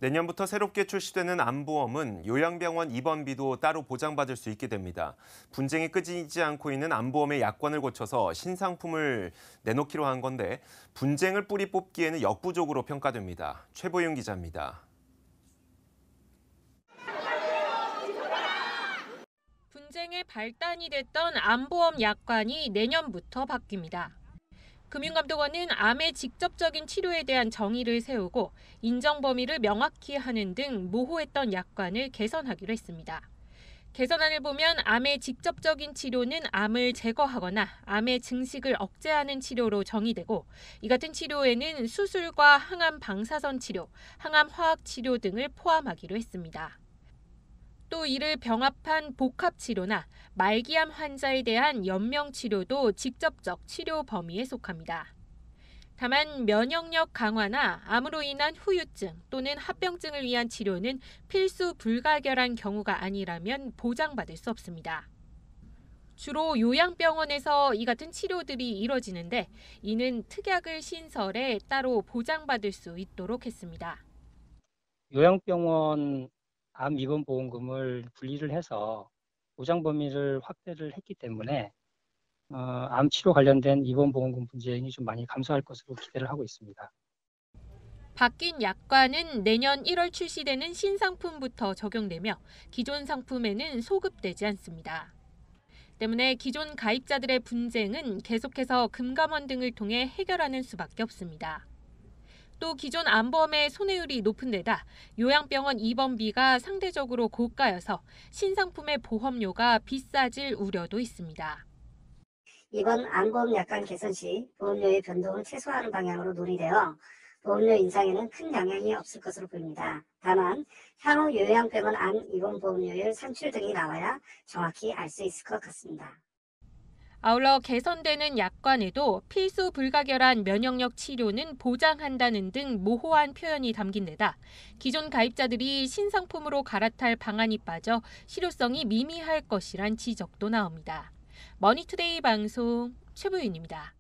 내년부터 새롭게 출시되는 암보험은 요양병원 입원비도 따로 보장받을 수 있게 됩니다. 분쟁이 끊이지 않고 있는 암보험의 약관을 고쳐서 신상품을 내놓기로 한 건데 분쟁을 뿌리 뽑기에는 역부족으로 평가됩니다. 최보윤 기자입니다. 분쟁의 발단이 됐던 암보험 약관이 내년부터 바뀝니다. 금융감독원은 암의 직접적인 치료에 대한 정의를 세우고 인정 범위를 명확히 하는 등 모호했던 약관을 개선하기로 했습니다. 개선안을 보면 암의 직접적인 치료는 암을 제거하거나 암의 증식을 억제하는 치료로 정의되고 이 같은 치료에는 수술과 항암 방사선 치료, 항암 화학 치료 등을 포함하기로 했습니다. 또 이를 병합한 복합치료나 말기암 환자에 대한 연명치료도 직접적 치료 범위에 속합니다. 다만 면역력 강화나 암으로 인한 후유증 또는 합병증을 위한 치료는 필수 불가결한 경우가 아니라면 보장받을 수 없습니다. 주로 요양병원에서 이 같은 치료들이 이뤄지는데 이는 특약을 신설해 따로 보장받을 수 있도록 했습니다. 요양병원 암 입원 보험금을 분리를 해서 보장 범위를 확대를 했기 때문에 암 치료 관련된 입원 보험금 분쟁이 좀 많이 감소할 것으로 기대를 하고 있습니다. 바뀐 약관은 내년 1월 출시되는 신상품부터 적용되며 기존 상품에는 소급되지 않습니다. 때문에 기존 가입자들의 분쟁은 계속해서 금감원 등을 통해 해결하는 수밖에 없습니다. 또 기존 암보험의 손해율이 높은 데다 요양병원 입원비가 상대적으로 고가여서 신상품의 보험료가 비싸질 우려도 있습니다. 이번 암보험 약관 개선 시 보험료의 변동을 최소화하는 방향으로 논의되어 보험료 인상에는 큰 영향이 없을 것으로 보입니다. 다만 향후 요양병원 암 입원 보험료율 산출 등이 나와야 정확히 알 수 있을 것 같습니다. 아울러 개선되는 약관에도 필수 불가결한 면역력 치료는 보장한다는 등 모호한 표현이 담긴 데다 기존 가입자들이 신상품으로 갈아탈 방안이 빠져 실효성이 미미할 것이란 지적도 나옵니다. 머니투데이 방송 최보윤입니다.